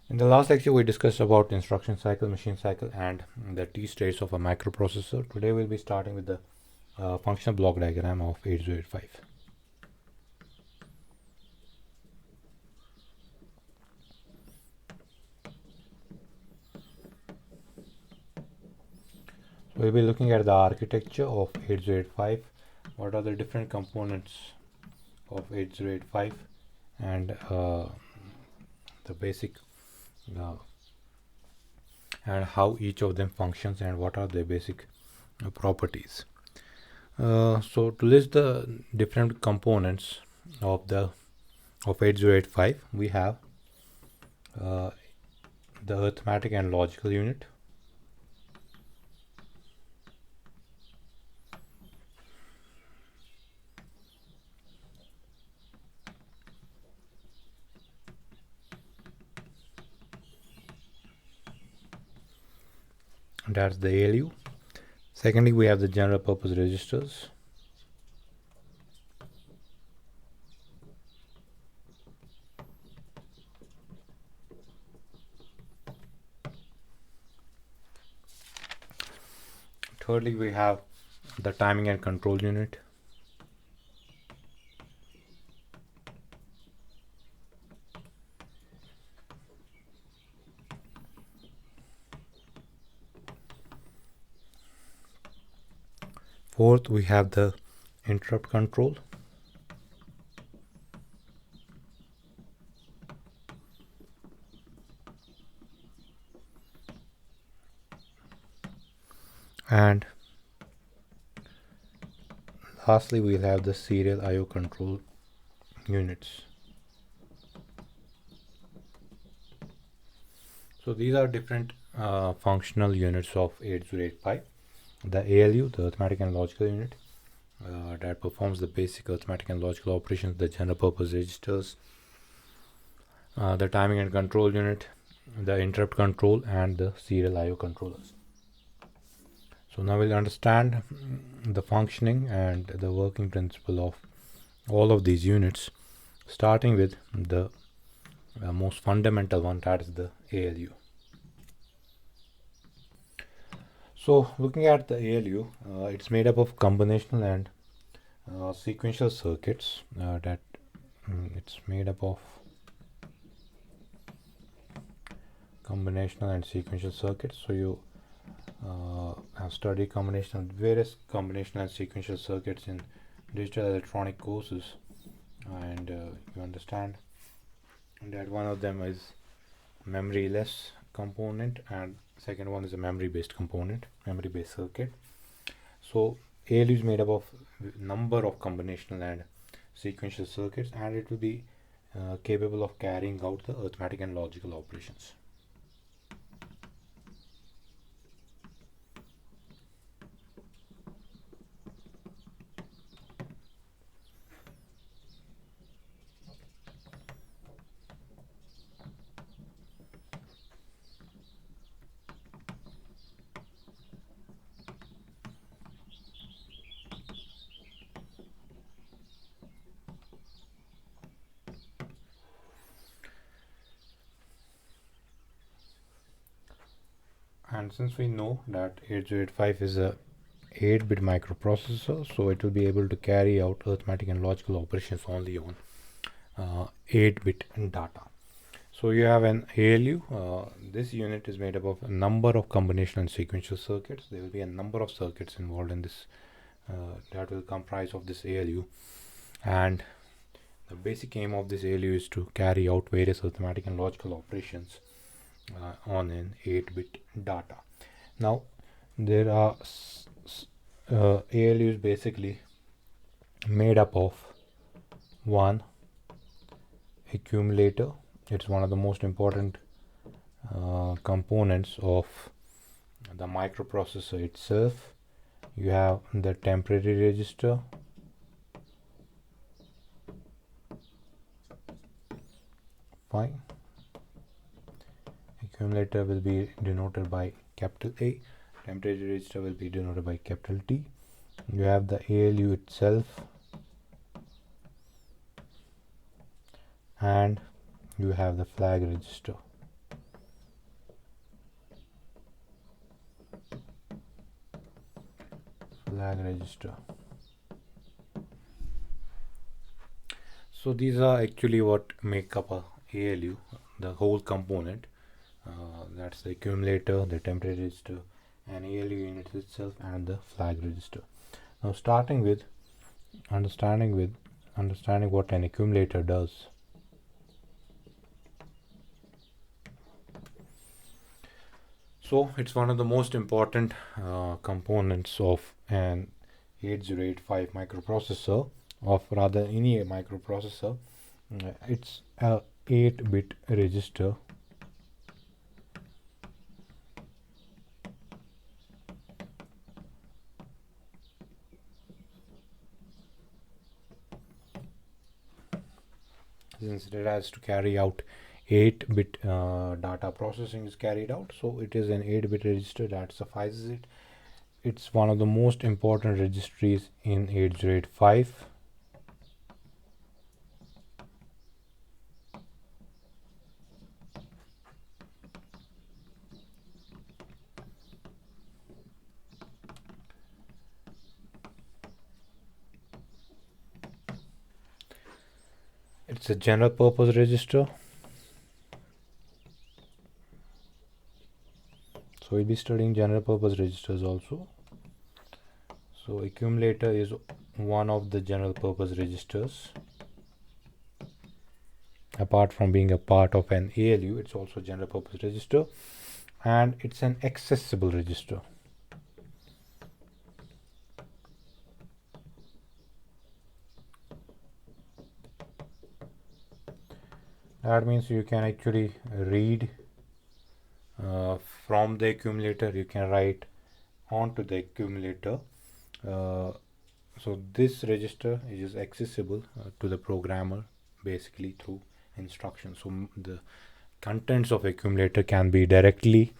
In the last lecture, we discussed about instruction cycle, machine cycle, and the T states of a microprocessor. Today, we'll be starting with the functional block diagram of 8085. We'll be looking at the architecture of 8085. What are the different components of 8085 and the basic and how each of them functions and what are their basic properties. So to list the different components of 8085, we have the arithmetic and logical unit, that's the ALU. Secondly, we have the general purpose registers. Thirdly, we have the timing and control unit. Fourth, we have the interrupt control. And lastly, we'll have the serial I/O control units. So these are different functional units of 8085. The ALU, the arithmetic and logical unit, that performs the basic arithmetic and logical operations, the general purpose registers, the timing and control unit, the interrupt control, and the serial I/O controllers. So now we'll understand the functioning and the working principle of all of these units, starting with the most fundamental one, that is the ALU. So looking at the ALU, it's made up of combinational and sequential circuits. It's made up of combinational and sequential circuits. So you have studied various combinational and sequential circuits in digital electronic courses, and you understand that one of them is memory-less component and second one is a memory-based circuit. So ALU is made up of number of combinational and sequential circuits, and it will be capable of carrying out the arithmetic and logical operations. And since we know that 8085 is a 8-bit microprocessor, so it will be able to carry out arithmetic and logical operations only on 8-bit data. So you have an ALU. This unit is made up of a number of combinational and sequential circuits. There will be a number of circuits involved in this that will comprise of this ALU, and the basic aim of this ALU is to carry out various arithmetic and logical operations on an 8-bit data. Now there are ALUs basically made up of one accumulator. It's one of the most important components of the microprocessor itself. You have the temporary register, fine. Accumulator will be denoted by capital A, temporary register will be denoted by capital T. You have the ALU itself, and you have the flag register. flag register. So these are actually what make up a ALU, the whole component. That's the accumulator, the temporary register, and ALU unit itself, and the flag register. Now, starting with understanding what an accumulator does. So it's one of the most important components of an 8085 microprocessor, of rather any microprocessor. It's a 8-bit register. Since it has to carry out 8-bit data processing is carried out, so it is an 8-bit register that suffices it. It's one of the most important registries in 8085. It's a general purpose register. So we'll be studying general purpose registers also. So accumulator is one of the general purpose registers. Apart from being a part of an ALU, it's also a general purpose register, and it's an accessible register. That means you can actually read from the accumulator, you can write onto the accumulator. So this register is accessible to the programmer basically through instructions. So the contents of accumulator can be directly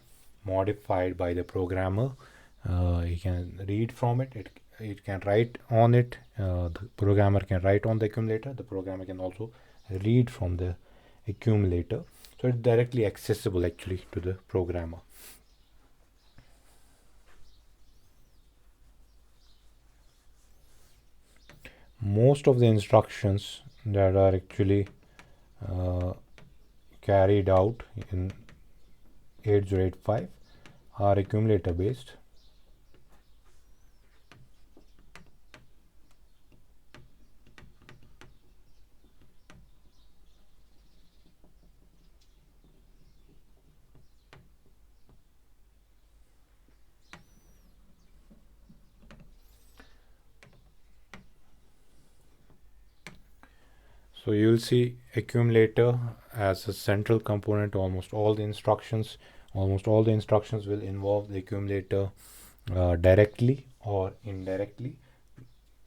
modified by the programmer. He can read from it, it can write on it. The programmer can write on the accumulator. The programmer can also read from the accumulator. So it's directly accessible actually to the programmer. Most of the instructions that are actually carried out in 8085 are accumulator based. So you will see accumulator as a central component to almost all the instructions. Almost all the instructions will involve the accumulator directly or indirectly.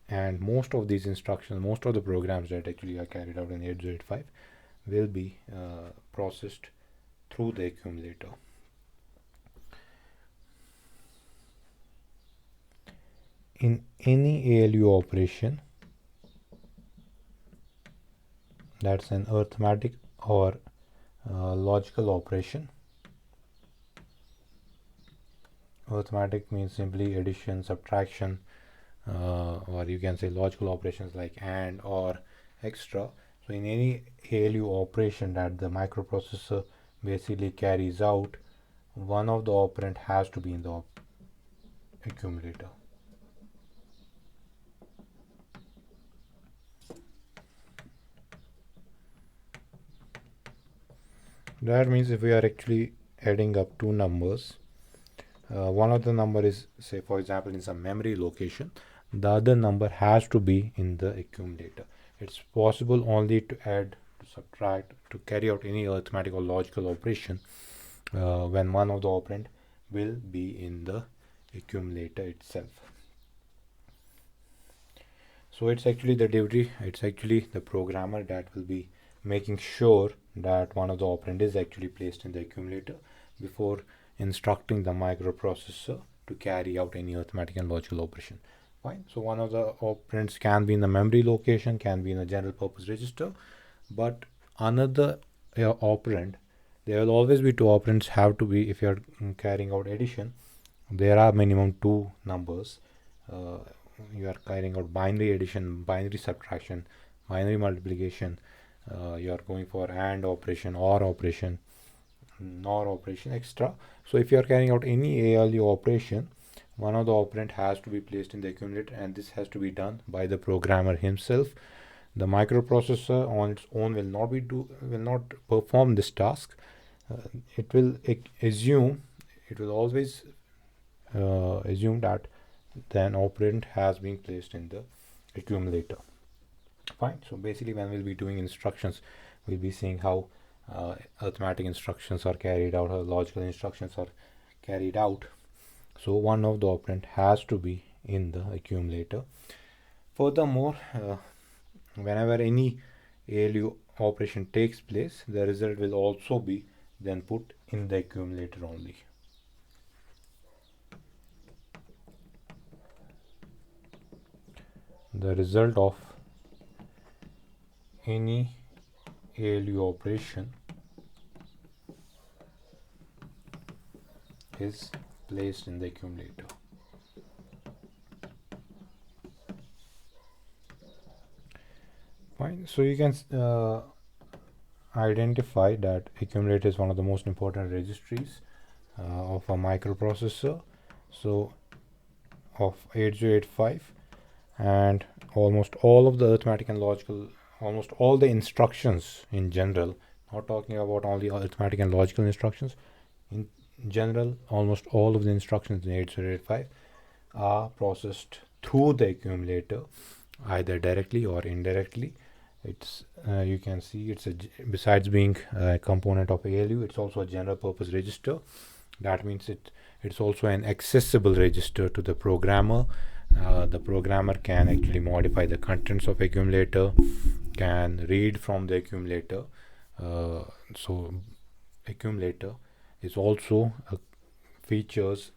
And most of these instructions, most of the programs that actually are carried out in 8085 will be processed through the accumulator. In any ALU operation, that's an arithmetic or logical operation. Arithmetic means simply addition, subtraction, or you can say logical operations like AND or extra. So in any ALU operation that the microprocessor basically carries out, one of the operand has to be in the accumulator. That means if we are actually adding up two numbers, one of the number is, say for example, in some memory location, the other number has to be in the accumulator. It's possible only to add, to subtract, to carry out any arithmetic or logical operation when one of the operand will be in the accumulator itself. So it's actually the programmer that will be making sure that one of the operand is actually placed in the accumulator before instructing the microprocessor to carry out any arithmetic and logical operation. Fine. So one of the operands can be in the memory location, can be in a general purpose register, but another operand, there will always be two operands have to be, if you are carrying out addition, there are minimum two numbers you are carrying out binary addition, binary subtraction, binary multiplication, you are going for AND operation, OR operation, NOR operation, etc. So if you are carrying out any ALU operation, one of the operand has to be placed in the accumulator, and this has to be done by the programmer himself. The microprocessor on its own will not perform this task. It will always assume that then operand has been placed in the accumulator. Fine. So basically, when we'll be doing instructions, we'll be seeing how arithmetic instructions are carried out, how logical instructions are carried out. So one of the operand has to be in the accumulator. Furthermore, whenever any ALU operation takes place, the result will also be then put in the accumulator only. The result of any ALU operation is placed in the accumulator. Fine. So you can identify that accumulator is one of the most important registries of a microprocessor. So of 8085, and almost all of the arithmetic and logical, almost all the instructions in general, not talking about only arithmetic and logical instructions, in general almost all of the instructions in 8085 are processed through the accumulator, either directly or indirectly. It's you can see it's besides being a component of ALU, it's also a general purpose register. That means it's also an accessible register to the programmer. The programmer can actually modify the contents of accumulator, can read from the accumulator. So accumulator is also features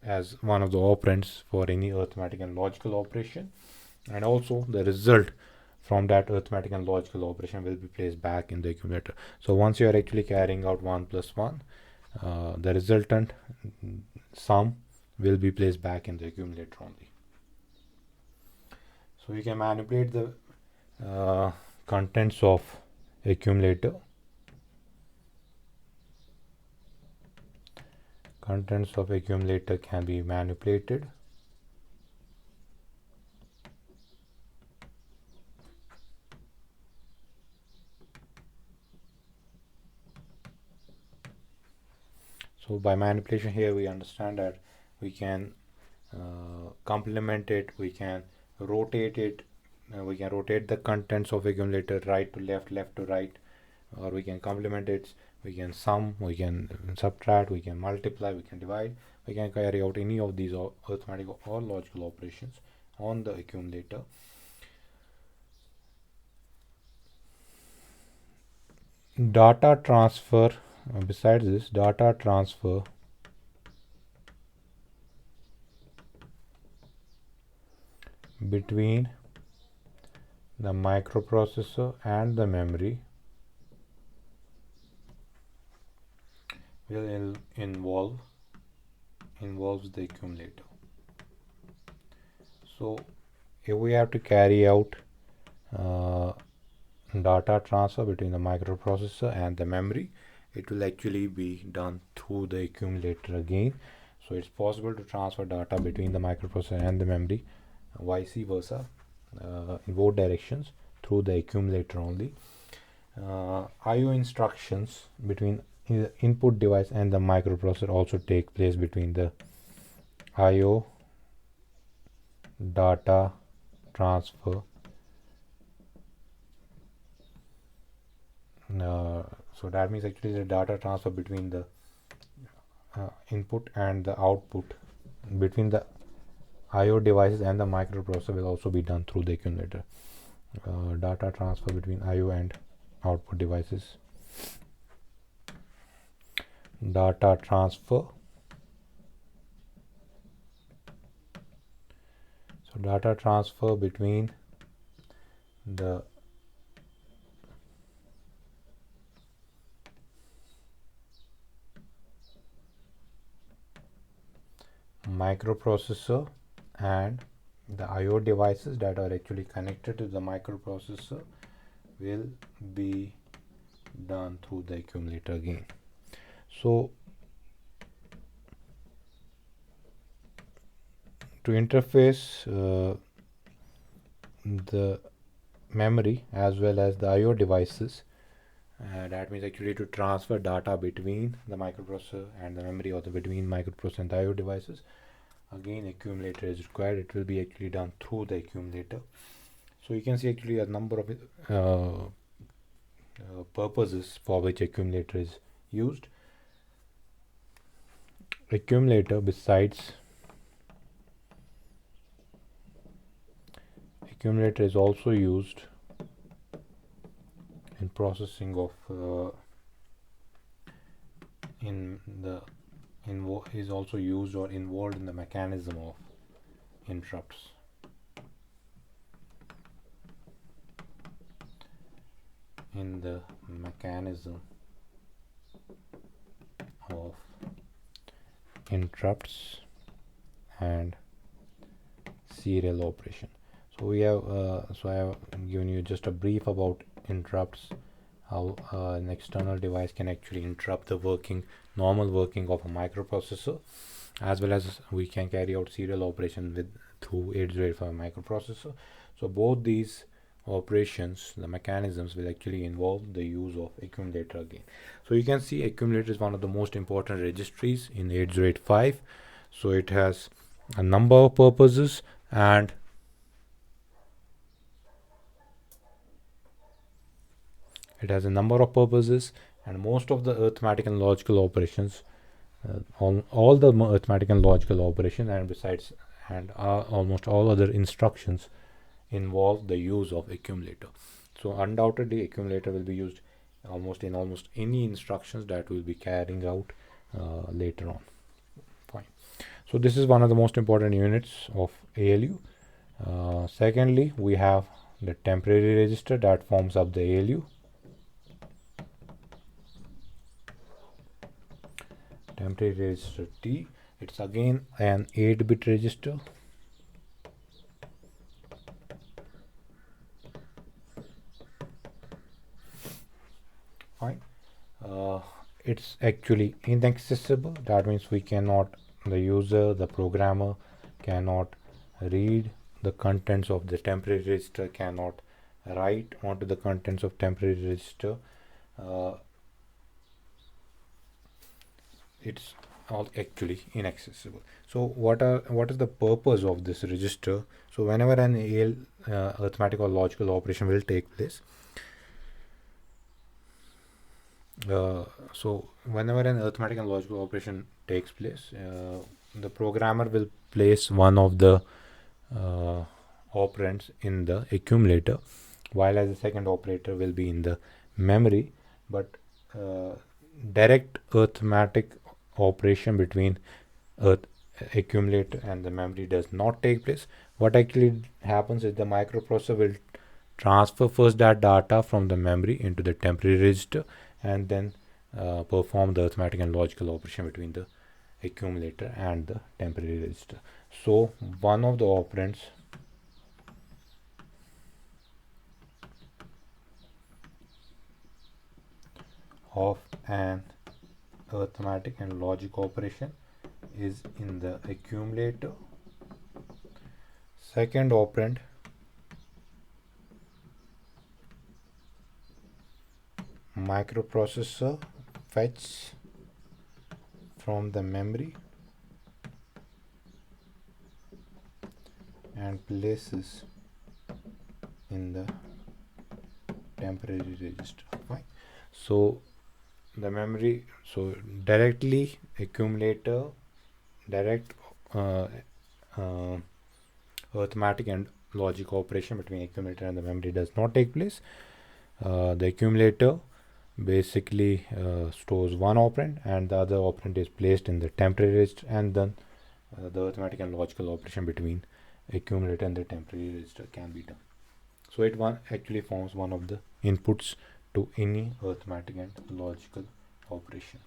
as one of the operands for any arithmetic and logical operation, and also the result from that arithmetic and logical operation will be placed back in the accumulator. So once you are actually carrying out 1 plus 1, the resultant sum will be placed back in the accumulator only. So you can manipulate the contents of accumulator. Contents of accumulator can be manipulated. So by manipulation here we understand that we can complement it, we can rotate it, we can rotate the contents of accumulator right to left, left to right, or we can complement it, we can sum, we can subtract, we can multiply, we can divide, we can carry out any of these arithmetic or logical operations on the accumulator. Data transfer, besides this, data transfer between the microprocessor and the memory will involves the accumulator. So if we have to carry out data transfer between the microprocessor and the memory, it will actually be done through the accumulator again. So it's possible to transfer data between the microprocessor and the memory, vice versa, in both directions through the accumulator only. IO instructions between the input device and the microprocessor also take place between the IO data transfer. So that means actually the data transfer between the input and the output between the IO devices and the microprocessor will also be done through the accumulator. Data transfer between IO and output devices. Data transfer. So data transfer between the microprocessor and the IO devices that are actually connected to the microprocessor will be done through the accumulator again. So to interface the memory as well as the IO devices, that means actually to transfer data between the microprocessor and the memory, or the between microprocessor and the IO devices, again accumulator is required. It will be actually done through the accumulator. So you can see actually a number of purposes for which accumulator is used. Accumulator is also used in processing of is also used or involved in the mechanism of interrupts. In the mechanism of interrupts and serial operation. So we have I have given you just a brief about interrupts, how an external device can actually interrupt the normal working of a microprocessor, as well as we can carry out serial operation through 8085 microprocessor. So both these operations, the mechanisms, will actually involve the use of accumulator again. So you can see accumulator is one of the most important registries in 8085. So it has a number of purposes, and most of the arithmetic and logical operations, all the arithmetic and logical operations, and besides, and almost all other instructions involve the use of accumulator. So undoubtedly accumulator will be used almost any instructions that we'll be carrying out later on. Fine. So this is one of the most important units of ALU. Secondly, we have the temporary register that forms up the ALU. Temporary register T, it's again an 8-bit register. Fine. It's actually inaccessible. That means the programmer cannot read the contents of the temporary register, cannot write onto the contents of temporary register. It's all actually inaccessible. So what is the purpose of this register? So whenever an arithmetic or logical operation will take place, whenever an arithmetic and logical operation takes place, the programmer will place one of the operands in the accumulator, while as the second operator will be in the memory. But direct arithmetic operation between accumulator and the memory does not take place. What actually happens is the microprocessor will transfer first that data from the memory into the temporary register, and then perform the arithmetic and logical operation between the accumulator and the temporary register. So one of the operands of an arithmetic and logic operation is in the accumulator. Second operand microprocessor fetch from the memory and places in the temporary register. Fine. So the memory, so directly accumulator, direct arithmetic and logic operation between accumulator and the memory does not take place. The accumulator basically stores one operand, and the other operand is placed in the temporary register, and then the arithmetic and logical operation between accumulator and the temporary register can be done. So it actually forms one of the inputs to any arithmetic and logical operation.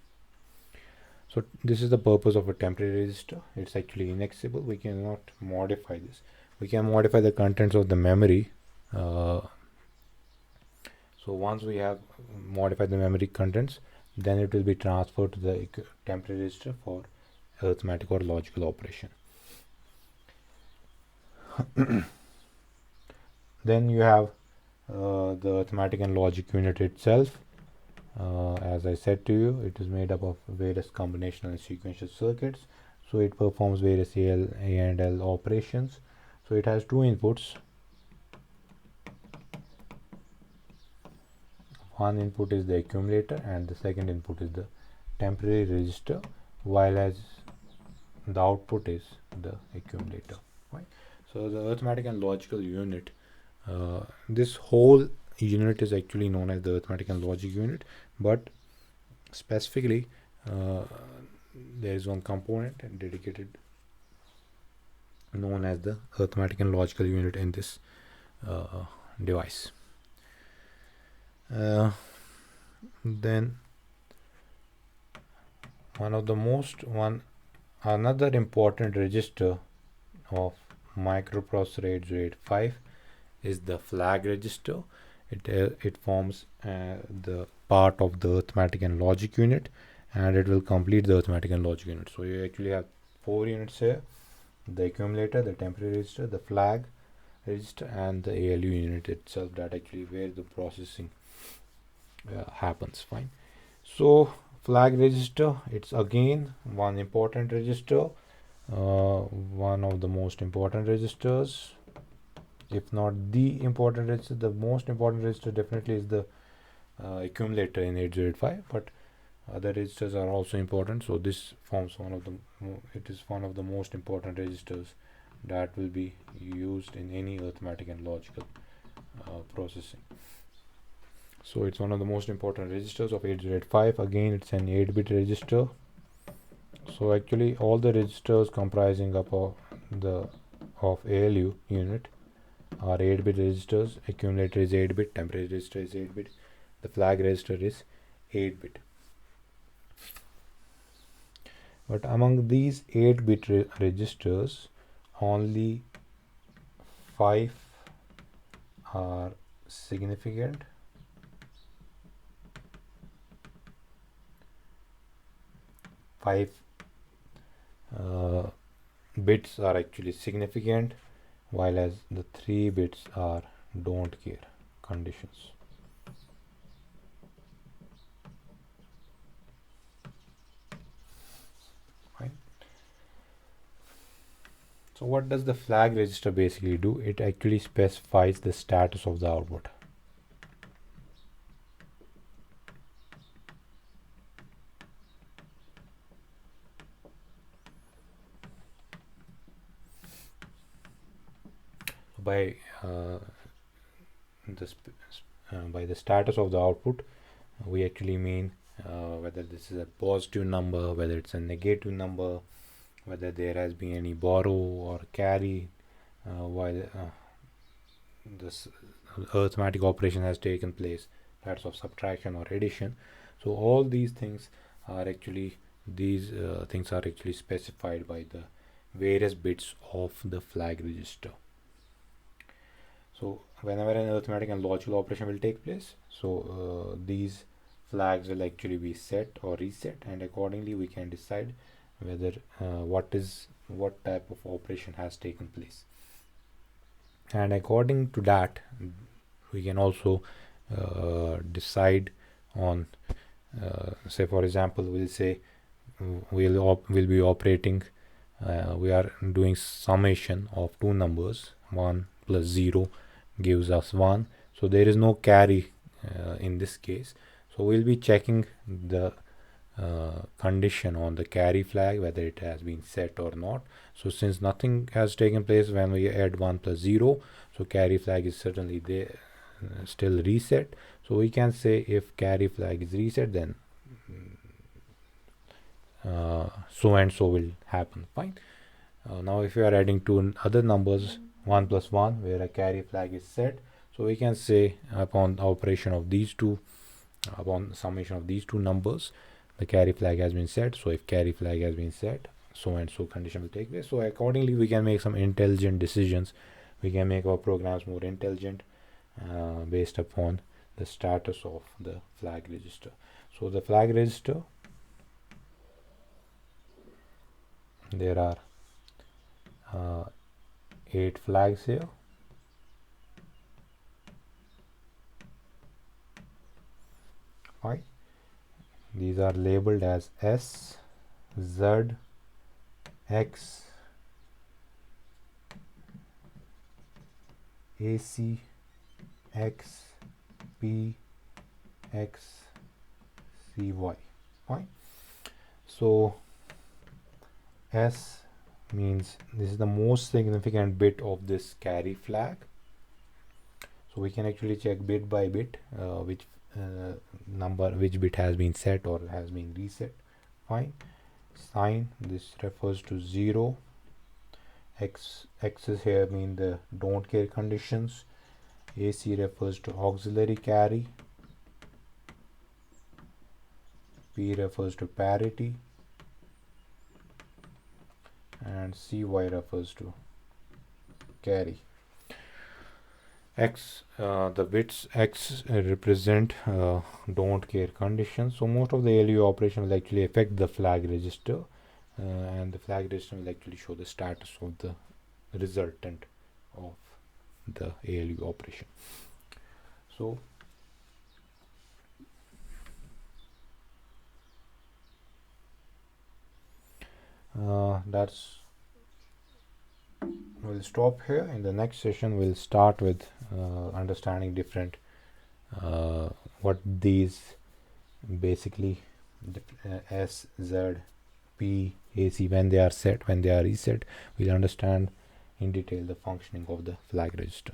So this is the purpose of a temporary register. It's actually inaccessible. We cannot modify this. We can modify the contents of the memory. So once we have modified the memory contents, then it will be transferred to the temporary register for arithmetic or logical operation. Then you have the arithmetic and logic unit itself. As I said to you, it is made up of various combinational and sequential circuits. So it performs various A and L operations. So it has two inputs. One input is the accumulator and the second input is the temporary register, while as the output is the accumulator. Right? So the arithmetic and logical unit, this whole unit is actually known as the arithmetic and logic unit, but specifically there is one component dedicated known as the arithmetic and logical unit in this device. Then another important register of microprocessor 8085 is the flag register. It forms the part of the arithmetic and logic unit, and it will complete the arithmetic and logic unit. So you actually have 4 units here: the accumulator, the temporary register, the flag register, and the ALU unit itself, that actually where the processing happens. Fine. So flag register, it's again one important register, one of the most important registers, if not the important register. The most important register definitely is the accumulator in 8085, but other registers are also important. So this forms one of the most important registers that will be used in any arithmetic and logical processing. So it's one of the most important registers of 8085. Again, it's an 8-bit register. So actually all the registers comprising of ALU unit are 8-bit registers. Accumulator is 8-bit, temporary register is 8-bit, the flag register is 8-bit. But among these 8-bit registers, only 5 are significant. 5 bits are actually significant, while as the 3 bits are don't care conditions. Right. So what does the flag register basically do? It actually specifies the status of the output. By the status of the output, we actually mean whether this is a positive number, whether it's a negative number, whether there has been any borrow or carry while this arithmetic operation has taken place, that's of subtraction or addition. So all these things are actually specified by the various bits of the flag register. So whenever an arithmetic and logical operation will take place, so these flags will actually be set or reset, and accordingly we can decide whether what type of operation has taken place. And according to that, we can also decide on, say for example, we'll say we'll be operating, we are doing summation of two numbers. 1 plus 0 gives us 1. So there is no carry in this case. So we'll be checking the condition on the carry flag, whether it has been set or not. So since nothing has taken place when we add 1 plus 0, so carry flag is certainly there, still reset. So we can say if carry flag is reset, then so and so will happen. Fine. Now if you are adding two other numbers, 1 plus 1, where a carry flag is set, so we can say upon operation of these two, upon summation of these two numbers, the carry flag has been set. So if carry flag has been set, so and so condition will take place. So accordingly we can make some intelligent decisions. We can make our programs more intelligent based upon the status of the flag register. So the flag register, there are 8 flags here. Right, these are labeled as S, Z, X, AC, X, P, X, CY. Fine. So S means this is the most significant bit of this carry flag. So we can actually check bit by bit which bit has been set or has been reset. Fine. Sign, this refers to 0. X's here mean the don't care conditions. AC refers to auxiliary carry. P refers to parity, and CY refers to carry. X, the bits X represent don't care conditions. So most of the ALU operation will actually affect the flag register, and the flag register will actually show the status of the resultant of the ALU operation. So we'll stop here. In the next session we'll start with understanding different what these basically S, Z, P, AC, when they are set, when they are reset. We'll understand in detail the functioning of the flag register.